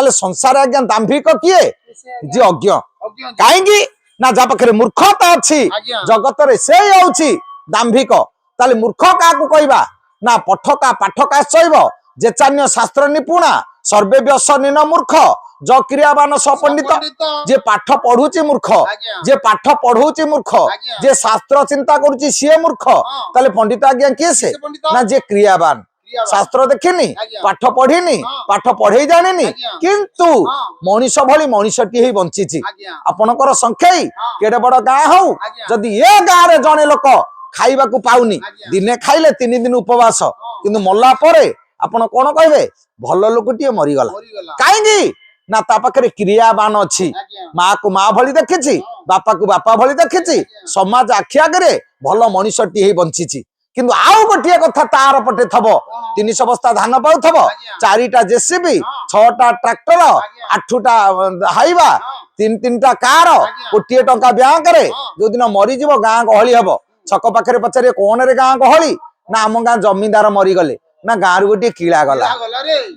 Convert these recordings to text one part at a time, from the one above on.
ताले संसार आज्ञा दाम्भिक किए जे अज्ञ कहीं ना जा पाखे मूर्खता अच्छी जगत रे से होउची दाम्भिक ताले मूर्ख का कहवा ना पठका पाठका शैव जे चान्य शास्त्र निपुणा सर्वे व्यसन मूर्ख जो क्रियावान सपंडित जे पाठ पढ़ुची मूर्ख जे पाठ पढ़ुची मूर्ख जे शास्त्र चिंता करुची सी मूर्ख ताले पंडित आज्ञा किए से ना जे क्रियावान शास्त्र देखिनी पाठ पढ़िनी पाठ पढ़े जानी किंतु मनीष भली मनीषटी ही बंची आपणकर संख्या केड़े बड़ गाँ हौ जदि ए गाँव रे जने लोक खाइबा को पाउनी दिने खाइले 3 दिन उपवास किंतु मल्ला परे आपण कोन कहबे भल लोकटी मरीगला काहेगी ना ता पाखरे क्रियावान अच्छी माँ को माँ भली देखिची बापा को बापा भली देखिची समाज आखि आगे भल मनीषटी ही बंची किंतु आउ गोटे कथा तार पटे थबो 300 बस्ता धान पाउथबो 4टा जेसीबी 6टा ट्रैक्टर 8टा हाइवा 3-3टा कार कोटी टंका बैंक रे जो दिन मरी जीवो गाँ गहली हबो छक पाखरे पचारे कोन रे गाँ गहली ना आम गाँ जमींदार मरी गले ना गाँ रु गोटे कीड़ा गला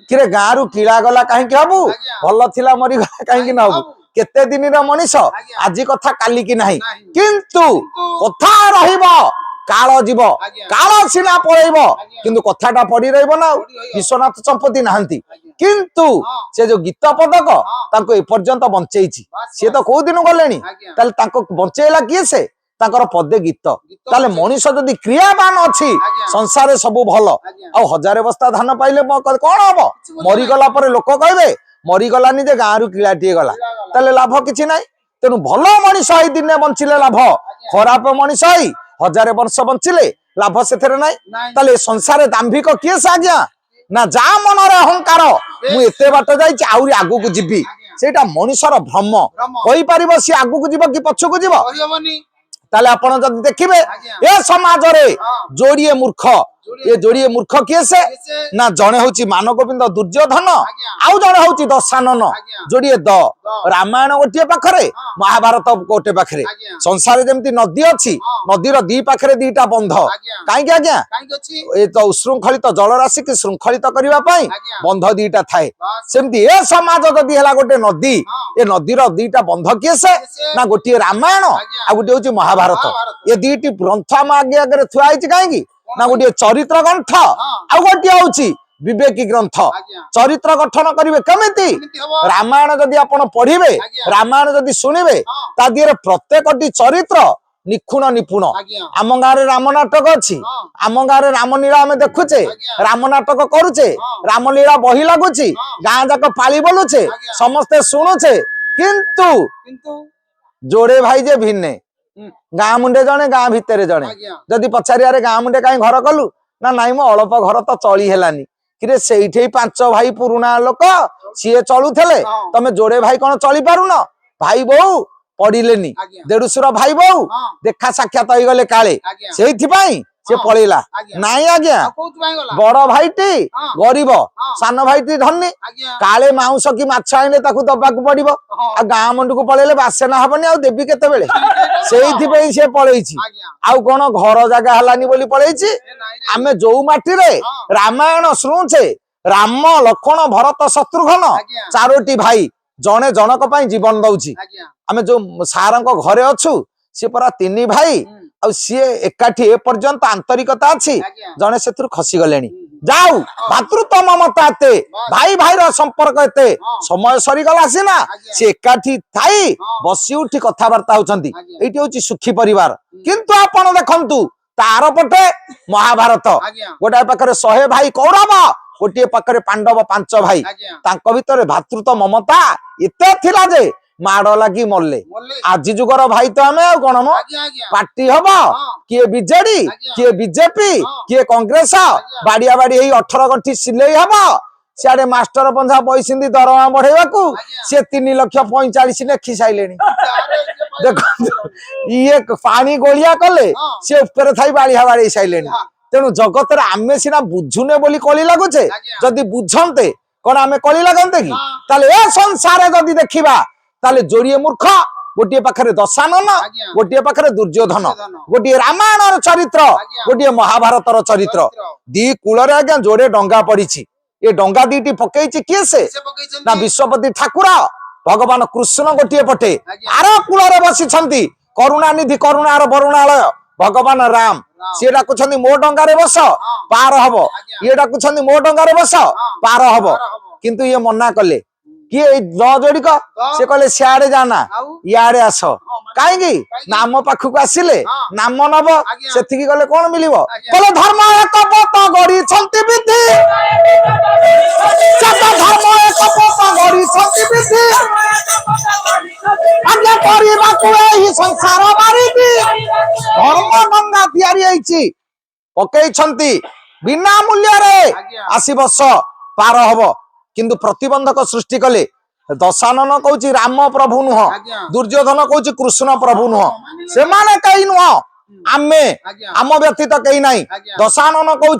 कि गाँ रु कीड़ा गला कहीं हबू भल थिला मरी गला कहीं ना हबू केते दिन रा मनीष आज कथा काली की नहीं किंतु कथा रहिबो काल जीव काल सीना पलैब किंतु कथाटा पड़ी रहिबो ना विश्वनाथ चंपती नहांती किंतु से जो गीत पदक तांको ए पर्यंत बंचेइछि से तो को दिन गलेनी ताले तांको बंचेला किए से तांकर पदे गीत ताले मनीष जदि क्रियावान अछि संसार रे सब भल आ 1000 बस्ता धान पाइले कोन हबो मरी गला परे लोक कहबे मरी गलानी जे गाँ रु किलाटी गला ताले लाभ किछि नै तेनु भल मनीष आई दिने बंचिले लाभ खराब मनीष आई 1000 वर्ष बंचिले लाभ से नाई ताले संसार दाम्भिक किए से आज्ञा ना जा मन अहंकार मु एते बाट जाइछि आउरी आगु को जीवी सेटा मनीषर भ्रम कहि परिबो सी आगु को जीवो कि पछु को जीवो ताले आपण जदि देखिबे ए समाज रे जोड़िए मूर्ख ये जोड़िए मूर्ख किए से ना जने होची मान गोविंद दुर्योधन आउ जने होची दशानन जोड़िए द रामायण गोटे पाखरे महाभारत गोटे पाखरे संसार जेमती नदी अछि नदीर दी पाखरे दीटा बंध काई आज्ञा ए तो उशृंखलित जल राशि के श्रृंखलित करिवा पई बंध दीटा थाए सेमती ए समाज जदि हला गोटे नदी ए नदीर दीटा बंध किए से ना गोटे रामायण आ गोटे होची महाभारत ये दीटी ग्रंथ हम आगे आगे थुआ आइछि काई ना गोटे चरित्र ग्रंथ आ गोटे होची विवेकी ग्रंथ चरित्र गठन करिवे केमिति रामायण जदि आपण पढ़िबे रामायण जदि सुनिबे ता दिरे प्रत्येकटी चरित्र निखुण निपुण आम गाँव रे राम नाटक अछि आम गाँव रे रामलीला आमे देखुचे राम नाटक करूचे रामलीला बही लागुची गाँ जाक पाली बोलुचे समस्ते शुणुचे किंतु जोड़े भाई जे भिन्ने गाँ मुंडे जने गाँ भितर जने जदि पचारिया गाँ मुंडे कहीं घर कलु ना नाई मो अल्प घर तो चली हेलानी कि से 5 भाई पुराना लोक सी चलुले तमे जोड़े भाई कौन चली पारुन भाई बहु पड़िलेनी देढ़शुर भाई बहु देखा साक्षात हो गले काले से पलैला नाई आज्ञा बड़ भाईटी गरीब सान भाईटी धनी काले माउस कि माछ आइले ताकू दबाक पड़िबो आ गाँ मंडू को पलैले बासेना हबनी आ देबी केते बेले सेइथि से पलैछि आउ कोन घर जागा हलानी बोली पलैछि आमे जो माटी रे रामायण शुणुचे राम लक्ष्मण भरत शत्रुघ्न 4टी भाई जने जनक पई जीवन दउछि आमे जो सारंक घरे अछु से परा 3 भाई आ सी एकाठी ए पर्यंत आंतरिकता अछि जने सेथुर खसी गलेनी जाऊ भातृत्व ममता एते भाई भाई रो संपर्क एते समय सरी गला सिना से एकाठी थाई बसी उठी कथा वार्ता होचंती एटी होची सुखी परिवार किंतु आपण देखंतु तार पटे महाभारत गोटाए पाखरे 100 भाई कौरव गोटे पाखरे पांडव 5 भाई तांको भितरे भातृत्व ममता एते थिला जे माड़ लगी मरले आज जुगर भाई तो आम कौन पार्टी हम किए बीजेडी किए बीजेपी किए कांग्रेस बाड़िया बाड़ी 18 गंठी सिले हम सियाड़े मास्टर पंजा पैसी दरमा बढ़ेवा सी 3,45,00,000 लेखि सारे देख ये पानी गोलिया कले सी ऊपर थी बाड़िया बाड़ी सारे तेणु जगत आमे सीना बुझुने बोली कली लगुचे जदि बुझंते कौन आमे कली लगते कि ताले ए संसार जदि देखिबा ताले जोड़िए मूर्ख गोटे पाखरे दशानन गोटे पाखरे दुर्योधन गोटे रामायण चरित्र गोटे महाभारत चरित्र दी कूल आज्ञा जोड़े डंगा पड़ी ये डंगा दीटी पकईची किए से ना विश्वपति ठाकुर भगवान कृष्ण गोटे पटे आर कूल बसी करुणानिधि करुणार बरुणालय भगवान राम सी डाकुछंती मो डंगारे बस पार हब ये डाकुछंती मो डंगारे बस पार हब किंतु ये मना कले किए जोड़िक से कहले सियाड़े जाना इे आस कहीं नाम पाखक आसिले नाम नब से गले कौन मिल कहले धर्म एक पथ गढ़ी विधि धर्म एक पथ गढ़ी विधि संसार मारिकी धर्म गंगा तैयारी पकई बिना मूल्य आसी वर्ष पार हब किंतु प्रतिबंधक सृष्टि कले दशानन कहूँ राम प्रभु नुह दुर्योधन कहूँ कृष्ण प्रभु नुह से माने कहीं नुह आमे आम व्यतीत कहीं ना दशानन कहूँ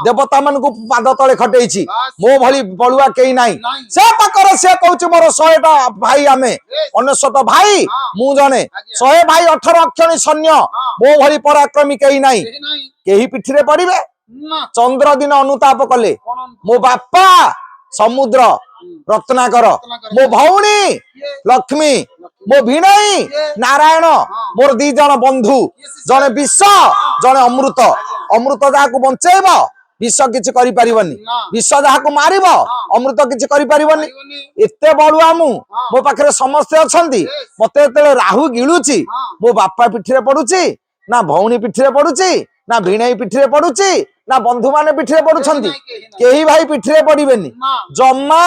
देवता मान पाद तले खटेची मो भली बलुआ कहीं ना से पाकर से कहूँ मोर 100टा भाई आमे 99 भाई मु जने 100 भाई 18 अक्षणी सैन्य मो भली पराक्रमी कहीं ना कहीं पिठी पड़े चंद्र दिन अनुताप कले मो बापा समुद्र रत्नाकर मो भौणी लक्ष्मी मो भिणई नारायण मोर 2 जन बंधु जने विष जने अमृत अमृत जहाँ बंचेब विष किसी करि परिबनी विष जहाँ मारिब अमृत किसी करि परिबनी एते बड़ुआ मो पाखरे समस्ते अछंती मते जेतेले राहु गिळुची मो बापा पिठिरे पडुची ना भौणी पिठिरे पडुची ना भिणई पिठिरे पडुची ना बंधु माने पिठिरे पडुछंती केही भाई पिठिरे पडिबेनी जम्मा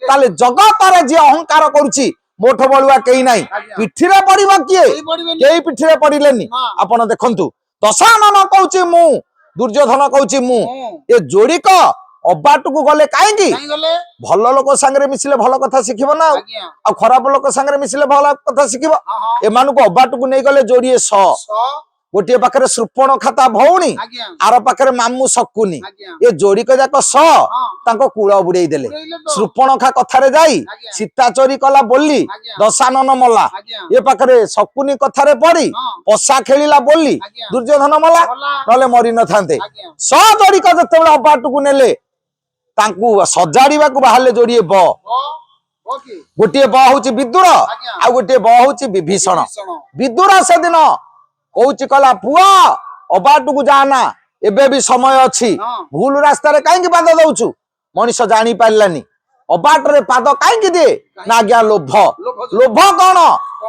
ताले जगत रे जे अहंकार करूची मोठ बळुआ केही नाही पिठिरे पडिबो किए केही पिठिरे पडिलेनी आपण देखंतु दशानन कहूची मु दुर्योधन कहूची मु ए जोड़िक अबाटकू गले काहेकी भल लोक संगे मिसिले भल कथा शिखिबो ना आ खराब लोक संगे मिसिले भल कथा शिखिबो एमानकू अबाटकू नै गले जोड़िए 100 गोटे पाखे श्रुपण खाता भौणी आर पाखे मामू शकुनी ये जोड़िक जाक 100 कूल बुड़े देले श्रुपण खा कथारे जाई सीता चोरी कला बोली दशानन मला ये पाखे शकुनी कथारे पड़ी पशा खेलिला बोली दुर्योधन मला नले मरी न थांते 100 जोड़िक जते अबाटकू नेले तांकू सजाड़ीबा को बाहरले जोड़िए ब गोटे ब होची विदुर आ गोटे ब होची विभीषण विदुर से दिन कौची कला पुआ अबाटकू जाना एबे भी समय अच्छी भूल रास्ता रे कहीं पाद दउछु मनीष जानी पारलानी अबाट रे पाद कहीं दिए ना आज्ञा लोभ लोभ कौन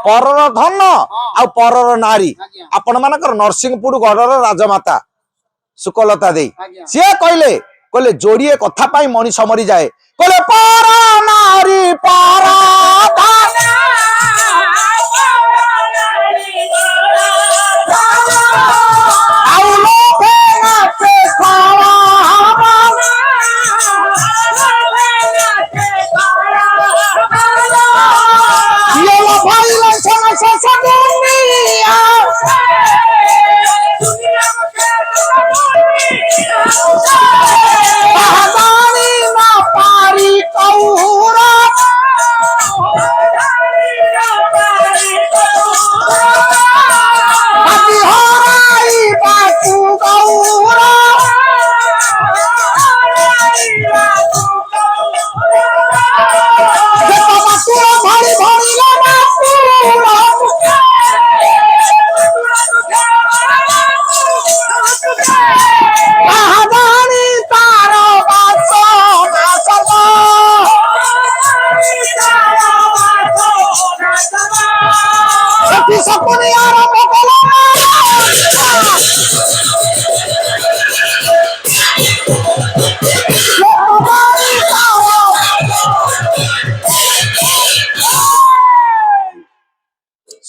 परर धन आ परर नारी आपण मानकर नरसिंहपुर गढ़र राजमाता सुकलता दे सी कहले जोड़िए कथा पाई मनीष मरी जाए कहले पर नारी पर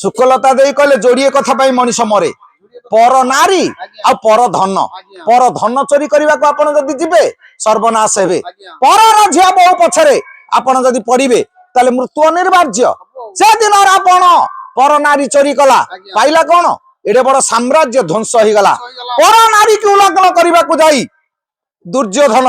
सुकलता दे कहले जोड़िए कथा पाई मनीष मरे पर नारी आ पर धन चोरी करने को आपण जदि जिबे सर्वनाश हेबे परर झिया बहु पछरे आपण जदि पड़िबे ताले मृत्यु अनिवार्य से दिन आपण पर नारी चोरी कला पाइला कौन एडे बड़ साम्राज्य ध्वंस हो गला पर नारी की उल्लंघन करने को जाई दुर्योधन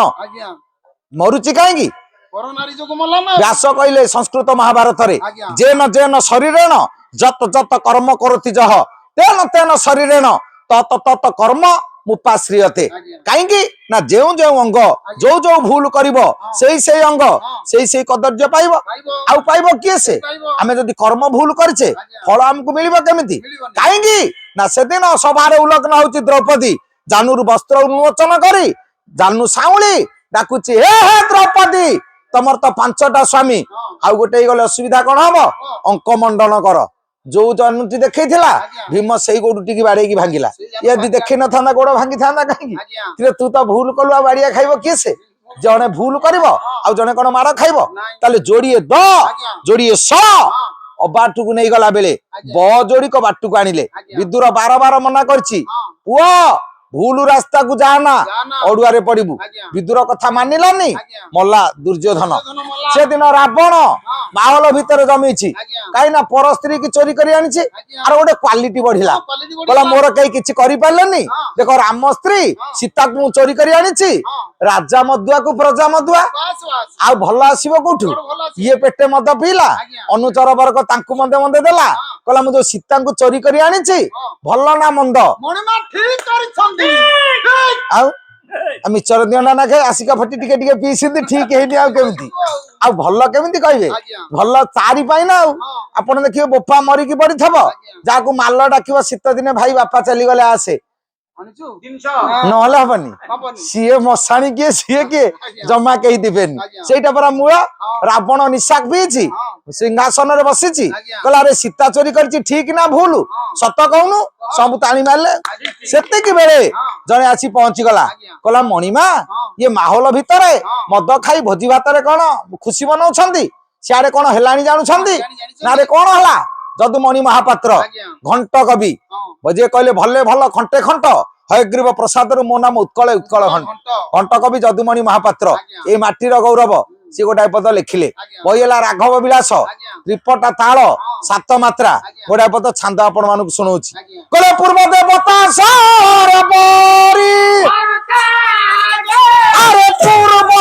मरुची कहीं व्यास कहले संस्कृत महाभारत रे जेन जेन शरीरेण जत जत कर्म करोति जह तेन तेन शरीरेण तत तत कर्म मुपाश्रियते कहीं ना जो जो अंग जो जो भूल करिब से अंग से कदर्य पाइब आउ पाइब किए से आमे जदि कर्म भूल करछे फल हमको मिलिबो केमिति कहीं ना से दिन सभारे उलग्न होची द्रौपदी जानूर वस्त्र उन्मोचन करी जानू साउली डाकुची हे हे द्रौपदी तमर तो 5टा स्वामी आउ गोटे गले असुविधा कौन हम अंक मंडन कर जो जनुटी देखई भीम से गोड़ुटी की बाड़े की भांगिला यदि देखी न था गोड़ भांगी था कहीं तू तो भूल कलु आ बाड़िया खाइब किए से जने भूल करिब आ जने कोन मार खाइब ताले जोड़िए द जोड़िए स बाटू को नहीं गला बेले ब जोड़ी को बाटू को आनिले विदुर 12 मना करछि पुओ भूल रास्ता को जाना अड़ुआरे पड़बू विदुर कथा मानिलानी मल्ला दुर्योधन से दिन रावण माहल भितर जमी कहीं पर स्त्री की चोरी कर गोटे क्वालिटी बढ़िला कहला मोर कहीं किसी करें देख राम स्त्री सीता को चोरी कर राजा मदुआ को प्रजा मदुआ आ भल आसो कौटू ये पेटे मद पीला अनुचर वर्ग मदे मदे देला कहला मुझे सीता को चोरी कर भल ना मंद मिचर दिया ना खाए आसिका फटी टिके टिके पीसी ठीक है केमती आ भल केमती कहे भल चारि पाई ना आपण देखिए बोपा मरिकी पड़ी थब जाको माल डाक शीत दिने भाई बापा चलीगले आसे नहले हबनी सीए मशाणी किए सीए किए जमा कही दिबेनी सेटा परा मूल रावण निशाक पीछि सिंहासन रे बसिछि कहला अरे सीता चोरी करछि ठीक ना भूल सत कहनु सब ताणी मारले सेते की बेले जने आसी पहुंची गला कहला मणिमा ये माहौल भितरे मद खाई भोजी भातरे कोन खुशी मनाउछंती सियारे कोन हेलानी जानुछंती ना रे कोन हला जदुमणि महापात्र घंट कवि बजे कहले भले भल खंटे खंट हयग्रीव प्रसाद मो नाम उत्कल उत्कल घंट कवि जदुमणि महापात्र ए माटीर गौरव सी गोटाए पद लिखिले बहिला राघव विलास त्रिपटा ताल 7 मात्रा गोटाए पद छांद आपण मानक सुनाउछि कहले पूर्व देवता सरबरी अरे पूर्व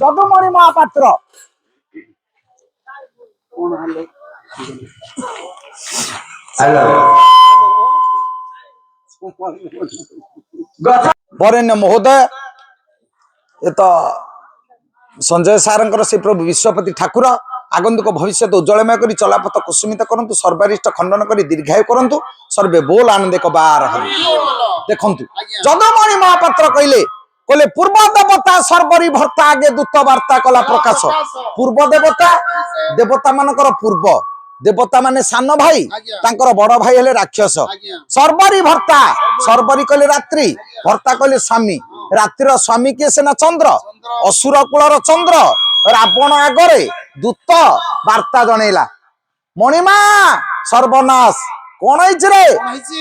जदुमणि महापात्र वरेण्य महोदय ये तो संजय सारंकर से प्रभु विश्वपति ठाकुर आगंतुक भविष्य उज्जवलमय कर चलापथ कुसुमित करंतु सर्वारिष्ट खंडन कर दीर्घायु करंतु सर्वे बोल आनंद बार देखु जदुमणि महापात्र कहले कहले पूर्व देवता सर्वरी भर्ता आगे दूत वार्ता कला प्रकाश पूर्व देवता देवता मानकर पूर्व देवता माने सान भाई तांकर बड़ भाई हेले राक्षस सर्वरी भर्ता सर्वरी कहले रात्रि भर्ता कहले स्वामी रात्रिर स्वामी किए सेना चंद्र असुर कुलर चंद्र रावण आगरे दूत वार्ता जनैला ମଣିମା ସର୍ବନାଶ କଣ ହେଇଛି ରେ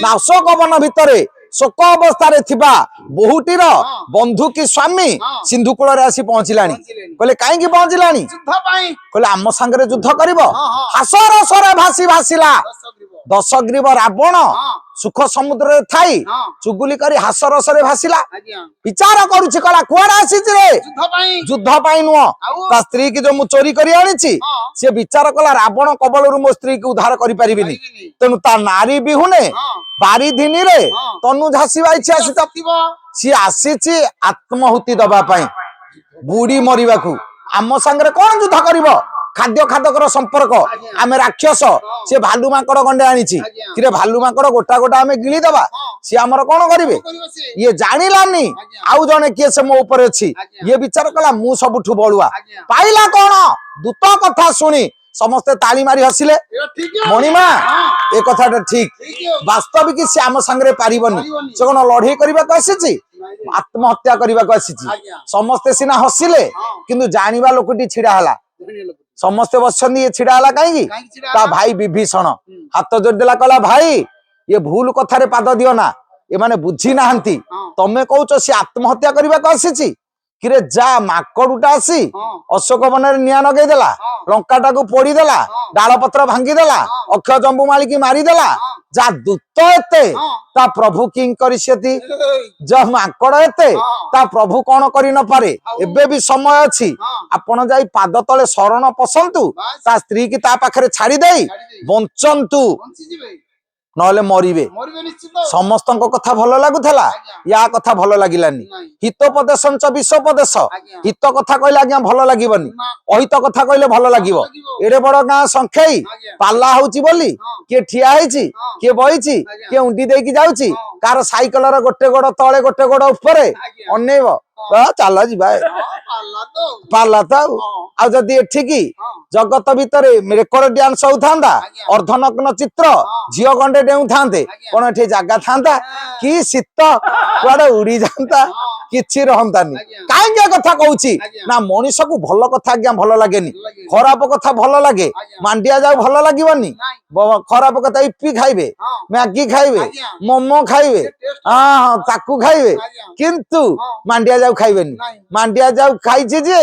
ନା ଅଶୋକ ବନ ଭିତରେ ଶୋକ ଅବସ୍ଥାରେ ଥିବା ବହୁଟିର ବନ୍ଧୁ କି ସ୍ୱାମୀ ସିନ୍ଧୁ କୂଳରେ ଆସି ପହଞ୍ଚିଲାଣି। କହିଲେ କାହିଁକି ପହଞ୍ଚିଲାଣି? କହିଲେ ଆମ ସାଙ୍ଗରେ ଯୁଦ୍ଧ କରିବ। ହାସରସରେ ଭାସି ଭାସିଲା ଦଶଗ୍ରୀବ ରାବଣ ସୁଖ ସମୁଦ୍ରରେ ଥାଇ ଚୁଗୁଲି କରି ହାସରସରେ ଭାସିଲା। ବିଚାର କରୁଛି କହିଲା କୁଆଡେ ଆସିଛି ରେ? ଯୁଦ୍ଧ ପାଇଁ ନୁହଁ, ତା ସ୍ତ୍ରୀ କି ଯୋଉ ମୁଁ ଚୋରି କରି ଆଣିଛି ସେ ବିଚାର କଲା ରାବଣ କବଳରୁ ମୋ ସ୍ତ୍ରୀ କୁ ଉଦ୍ଧାର କରିପାରିବିନି, ତେଣୁ ତା ନାରୀ ବିହୁନେ ବାରିଧିନୀରେ ତନୁ ଝାସି ବାଇଛି ଆସି ସିଏ ଆସିଛି ଆତ୍ମହୁତି ଦବା ପାଇଁ, ବୁଡି ମରିବାକୁ। ଆମ ସାଙ୍ଗରେ କଣ ଯୁଦ୍ଧ କରିବ? ଖାଦ୍ୟ ଖାଦକର ସମ୍ପର୍କ, ଆମେ ରାକ୍ଷସ, ସେ ଭାଲୁ ମାଙ୍କଡ ଗଣ୍ଡେ ଆଣିଛି କିରେ ଭାଲୁ ମାଙ୍କଡ ଗୋଟା ଗୋଟା ଆମେ ଗିଳିଦବା, ସିଏ ଆମର କଣ କରିବେ? ଇଏ ଜାଣିଲାନି ଆଉ ଜଣେ କିଏ ସେ ମୋ ଉପରେ ଅଛି। ଇଏ ବିଚାର କଲା ମୁଁ ସବୁଠୁ ବଳୁଆ। ପାଇଲା କଣ? ଦୂତ କଥା ଶୁଣି ସମସ୍ତେ ତାଳି ମାରି ହସିଲେ। ମଣିମା ଏ କଥାଟା ଠିକ, ବାସ୍ତବିକ ସେ ଆମ ସାଙ୍ଗରେ ପାରିବନି। ସେ କଣ ଲଢେଇ କରିବାକୁ ଆସିଛି? ଆତ୍ମହତ୍ୟା କରିବାକୁ ଆସିଛି। ସମସ୍ତେ ସିନା ହସିଲେ କିନ୍ତୁ ଜାଣିବା ଲୋକଟି ଛିଡା ହେଲା। ସମସ୍ତେ ବସିଛନ୍ତି, ଇଏ ଛିଡା ହେଲା କାହିଁକି? ତା ଭାଇ ବିଭୀଷଣ ହାତ ଯୋଡିଦେଲା, କହିଲା ଭାଇ ଇଏ ଭୁଲ କଥାରେ ପାଦ ଦିଅ ନା, ଏମାନେ ବୁଝି ନାହାନ୍ତି। ତମେ କହୁଛ ସେ ଆତ୍ମହତ୍ୟା କରିବାକୁ ଆସିଛି? କିରେ ଯା ମାଙ୍କଡୁଟା ଆସି ଅଶୋକ ବନରେ ନିଆଁ ଲଗେଇଦେଲା, ଲଙ୍କାଟାକୁ ପୋଡିଦେଲା, ଡାଳ ପତ୍ର ଭାଙ୍ଗିଦେଲା, ଅକ୍ଷ ଜମ୍ବୁ ମାଳିକି ମାରିଦେଲା। ଯା ଦୂତ ଏତେ ତା ପ୍ରଭୁ କିଂ କରିସିତି, ଯା ମାଙ୍କଡ ଏତେ ତା ପ୍ରଭୁ କଣ କରି ନପାରେ। ଏବେ ବି ସମୟ ଅଛି, ଆପଣ ଯାଇ ପାଦ ତଳେ ଶରଣ ପଶନ୍ତୁ, ତା ସ୍ତ୍ରୀ କି ତା ପାଖରେ ଛାଡି ଦେଇ ବଞ୍ଚନ୍ତୁ, ନହେଲେ ମରିବେ। ସମସ୍ତଙ୍କ କଥା ଭଲ ଲାଗୁଥିଲା, ୟା କଥା ଭଲ ଲାଗିଲାନି। ହିତୋପଦେଶଞ୍ଚ ବିଷୋପଦେଶ, ହିତ କଥା କହିଲେ ଆଜ୍ଞା ଭଲ ଲାଗିବନି, ଅହିତ କଥା କହିଲେ ଭଲ ଲାଗିବ। ଏଡେ ବଡ ଗାଁ ସଂଖେଇ ପାଲା ହଉଛି ବୋଲି କିଏ ଠିଆ ହେଇଛି, କିଏ ବଇଛି, କିଏ ଉଣ୍ଡି ଦେଇକି ଯାଉଛି, କାହାର ସାଇକେଲର ଗୋଟେ ଗୋଡ ତଳେ ଗୋଟେ ଗୋଡ ଉପରେ ଅନେଇବ, ଚାଲ ଯିବା ପାଲା ତ। ଆଉ ଯଦି ଏଠିକି ଜଗତ ଭିତରେ ରେକର୍ଡ ଡ୍ୟାନ୍ସ ହଉଥାନ୍ତା, ଅର୍ଦ୍ଧନଗ୍ନ ଚିତ୍ର, ଝିଅ ଗଣ୍ଡେ ଡେଉଁଥାନ୍ତେ, କଣ ଏଠି ଜାଗା ଥାନ୍ତା? କି ଶୀତ, କୁଆଡେ ଉଡି ଯାଆନ୍ତା, କିଛି ରହନ୍ତାନି। କାହିଁକି ଏ କଥା କହୁଛି ନା ମଣିଷକୁ ଭଲ କଥା ଆଜ୍ଞା ଭଲ ଲାଗେନି, ଖରାପ କଥା ଭଲ ଲାଗେ। ମାଣ୍ଡିଆ ଯାଉ ଭଲ ଲାଗିବନି, ଖରାପ କଥା ଇପି ଖାଇବେ, ମ୍ୟାଗି ଖାଇବେ, ମୋମୋ ଖାଇବେ, ହଁ ତାକୁ ଖାଇବେ, କିନ୍ତୁ ମାଣ୍ଡିଆ ଯାଉ ଖାଇବେନି। ମାଣ୍ଡିଆ ଯାଉ ଖାଇଛି ଯେ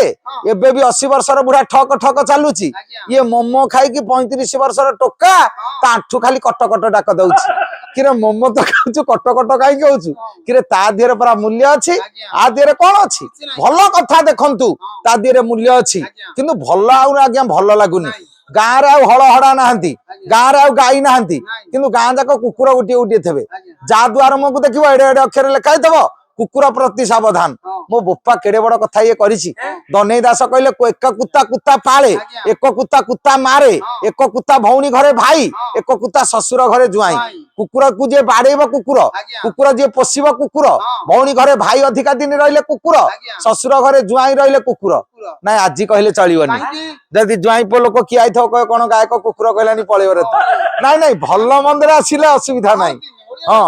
ଏବେ ବି 80 ବର୍ଷର ବୁଢା ଠକ ଠକ ଚାଲୁଛି, ଇଏ ମୋମୋ ଖାଇକି 35 ବର୍ଷର ଟୋକା ତା ଆଣ୍ଠୁ ଖାଲି କଟକଟ ଡାକ ଦଉଛି। କିରେ ମୋମୋ ତ ଖାଉଛୁ, କଟକଟ କାହିଁକି ହଉଛୁ? କିରେ ତା ଦେହରେ ପରା ମୂଲ୍ୟ ଅଛି। ଆ ଦେହରେ କଣ ଅଛି? ଭଲ କଥା ଦେଖନ୍ତୁ, ତା ଦେହରେ ମୂଲ୍ୟ ଅଛି, କିନ୍ତୁ ଭଲ ଆଉ ଆଜ୍ଞା ଭଲ ଲାଗୁନି। ଗାଁରେ ଆଉ ହଳ ହଡା ନାହାନ୍ତି, ଗାଁରେ ଆଉ ଗାଈ ନାହାନ୍ତି, କିନ୍ତୁ ଗାଁ ଯାକ କୁକୁର ଗୋଟିଏ ଗୋଟିଏ ଥିବେ। ଯାହା ଦ୍ୱାର ମୁହଁକୁ ଦେଖିବ ଏଡେ ଏଡେ ଅକ୍ଷରରେ ଲେଖା ହେଇଥିବ କୁକୁର ପ୍ରତି ସାବଧାନ। ମୋ ବୋପା କେଡେ ବଡ କଥା ଇଏ କରିଛି। ଦନେଇ ଦାସ କହିଲେ ଏକ କୁତା କୁତା ପାଳେ, ଏକ କୁତା କୁତା ମାରେ, ଏକ କୁତା ଭଉଣୀ ଘରେ ଭାଇ, ଏକ କୁତା ଶ୍ୱଶୁର ଘରେ ଜୁଆଇଁ। କୁକୁରକୁ ଯିଏ ବାଡେଇବ କୁକୁର, କୁକୁର ଯିଏ ପୋଷିବ କୁକୁର, ଭଉଣୀ ଘରେ ଭାଇ ଅଧିକା ଦିନ ରହିଲେ କୁକୁର, ଶ୍ୱଶୁର ଘରେ ଜୁଆଇଁ ରହିଲେ କୁକୁର। ନାଇଁ ଆଜି କହିଲେ ଚଳିବନି, ଯଦି ଜୁଆଇଁ ପୁଅ ଲୋକ କିଏ ଆଇଥିବ କହ କଣ ଗାୟକ କୁକୁର କହିଲାନି ପଳେଇବ। ନାଇଁ ନାଇଁ ଭଲ ମନ୍ଦିର ଆସିଲେ ଅସୁବିଧା ନାହିଁ। ହଁ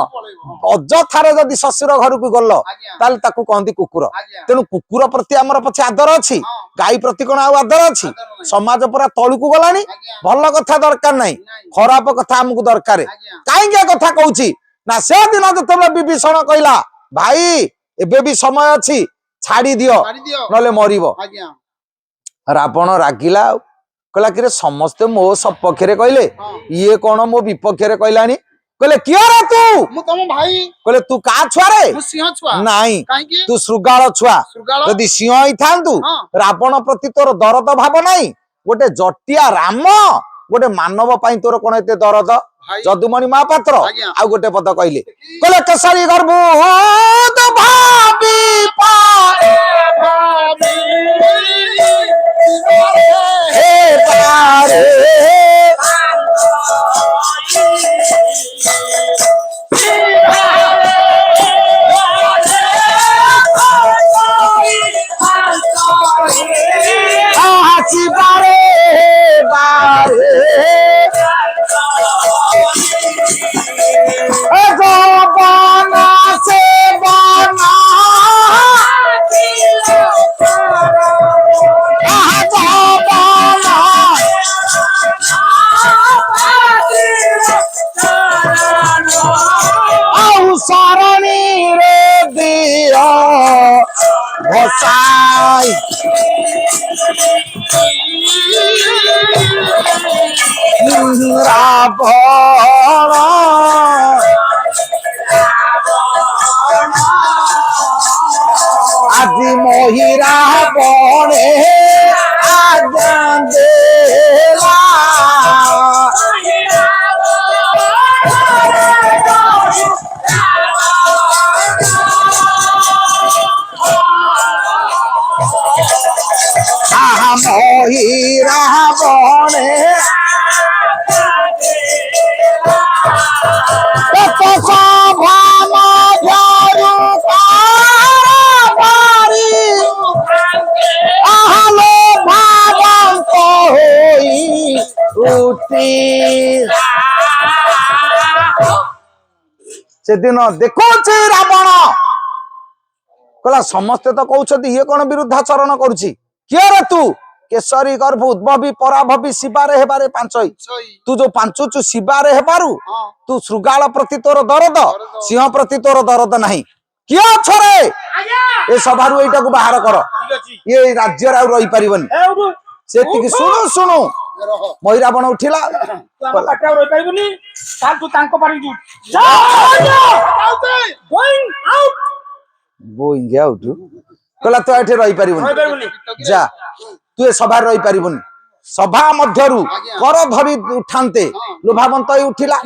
ଅଯଥାରେ ଯଦି ଶ୍ୱଶୁର ଘରକୁ ଗଲ ତାହେଲେ ତାକୁ କହନ୍ତି କୁକୁର। ତେଣୁ କୁକୁର ପ୍ରତି ଆମର ପଛେ ଆଦର ଅଛି, ଗାଈ ପ୍ରତି କଣ ଆଉ ଆଦର ଅଛି? ସମାଜ ପୁରା ତଳକୁ ଗଲାଣି। ଭଲ କଥା ଦରକାର ନାହିଁ, ଖରାପ କଥା ଆମକୁ ଦରକାର। କାହିଁକି ଏ କଥା କହୁଛି ନା ସେଦିନ ଯେତେବେଳେ ବିଭୀଷଣ କହିଲା ଭାଇ ଏବେ ବି ସମୟ ଅଛି, ଛାଡି ଦିଅ ନହେଲେ ମରିବ, ରାବଣ ରାଗିଲା ଆଉ କହିଲା କିରେ ସମସ୍ତେ ମୋ ସପକ୍ଷରେ କହିଲେ, ଇଏ କଣ ମୋ ବିପକ୍ଷରେ କହିଲାଣି? କହିଲେ କିଏ ରେ ତୁ? ମୁଁ ତମ ଭାଇ। କହିଲେ ତୁ କା ଛୁଆରେ? ମୁଁ ସିଂହ ଛୁଆ। ନାଇଁ ତୁ ଶୃଗାଳ ଛୁଆ। ଯଦି ସିଂହ ହେଇଥାନ୍ତୁ ରାବଣ ପ୍ରତି ତୋର ଦରଦ ଭାବ ନାହିଁ, ଗୋଟେ ଜଟିଆ ରାମ ଗୋଟେ ମାନବ ପାଇଁ ତୋର କଣ ଏତେ ଦରଦ? ଯଦୁମଣି ମହାପାତ୍ର ଆଉ ଗୋଟେ ପଦ କହିଲେ, କହିଲେ କେଶରୀ ଗର୍ଭ ଭାବି ସାଇ ରାବଣ আজি মহিরা বনে আজ্ঞা দেলা আহা মহিরা বনে কত সভা মধ্যরু পারি আহলো ভাবন্ত হই উঠি সেদিন দেখুছি রাবণ কলা সমস্তে তো কହୁଛନ୍ତି ইয়ে কোন বিরুদ্ধাচରଣ କରୁଛି କିଏ ରେ ତୁ କେଶରୀ ଗର୍ଭ ଉଦ୍ଭବୀ ପରାଭବୀ ଶିବାରେ ହେବାରେ ପାଞ୍ଚଇ ତୁ ଯୋଉ ପାଞ୍ଚୁଛୁ ଶିବାରେ ହେବାରୁ ତୁ ଶୃଗାଳ ପ୍ରତି ତୋର ଦରଦ ସିଂହ ପ୍ରତି ତୋର ଦରଦ ନାହିଁ କିଏ ଅଛ ରେ ଏ ସଭାରୁ ଏଇଟାକୁ ବାହାର କର ଇଏ ରାଜ୍ୟରେ ଆଉ ରହିପାରିବନି ସେତିକି ଶୁଣୁ ଶୁଣୁ ମହିରାବଣ ଉଠିଲା ବୋଇଙ୍ଗି ଆଉଟୁ କହିଲା ତୁ ଏଠି ରହିପାରିବୁନି ଯା ତୁ ଏ ସଭାରେ ରହିପାରିବୁନି ସଭା ମଧ୍ୟରୁ କର ଧରି ଉଠାନ୍ତେ ଲୋଭାବନ୍ତ ଉଠିଲା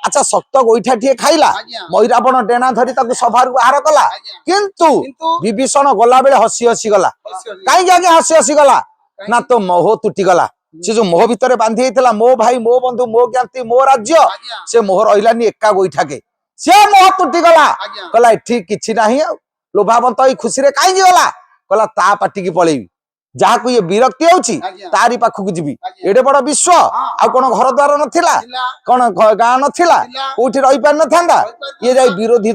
ଆଚ୍ଛା ଶକ୍ତ ଗୋଇଠାଟିଏ ଖାଇଲା ମହିରାବଣ ଡେଣା ଧରି ତାକୁ ସଭାରୁ ବାହାର କଲା କିନ୍ତୁ ବିଭୀଷଣ ଗଲା ବେଳେ ହସି ହସି ଗଲା କାହିଁକି ଆଜ୍ଞା ହସି ହସି ଗଲା ନା ତୋ ମୋହ ତୁଟିଗଲା ସେ ଯୋଉ ମୋହ ଭିତରେ ବାନ୍ଧି ହେଇଥିଲା ମୋ ଭାଇ ମୋ ବନ୍ଧୁ ମୋ ଜ୍ଞାତି ମୋ ରାଜ୍ୟ ସେ ମୋହ ରହିଲାନି ଏକା ଗୋଇଠାକେ ସେ ମୋହ ତୁଟିଗଲା କହିଲା ଏଠି କିଛି ନାହିଁ ଆଉ ଲୋଭାବନ୍ତ ଏଇ ଖୁସିରେ କାହିଁକି ଗଲା କହିଲା ତା ପାଟିକି ପଳେଇବି ଯାହାକୁ ଇଏ ବିରକ୍ତି ହଉଛି ତାରି ପାଖକୁ ଯିବି ଏଡେ ବଡ ବିଶ୍ଵ ଆଉ କଣ ଘର ଦ୍ୱାର ନଥିଲା କଣ ଗାଁ ନଥିଲା କୋଉଠି ରହିପାରିନଥାନ୍ତା ଇଏ ଯାଇ ବିରୋଧୀ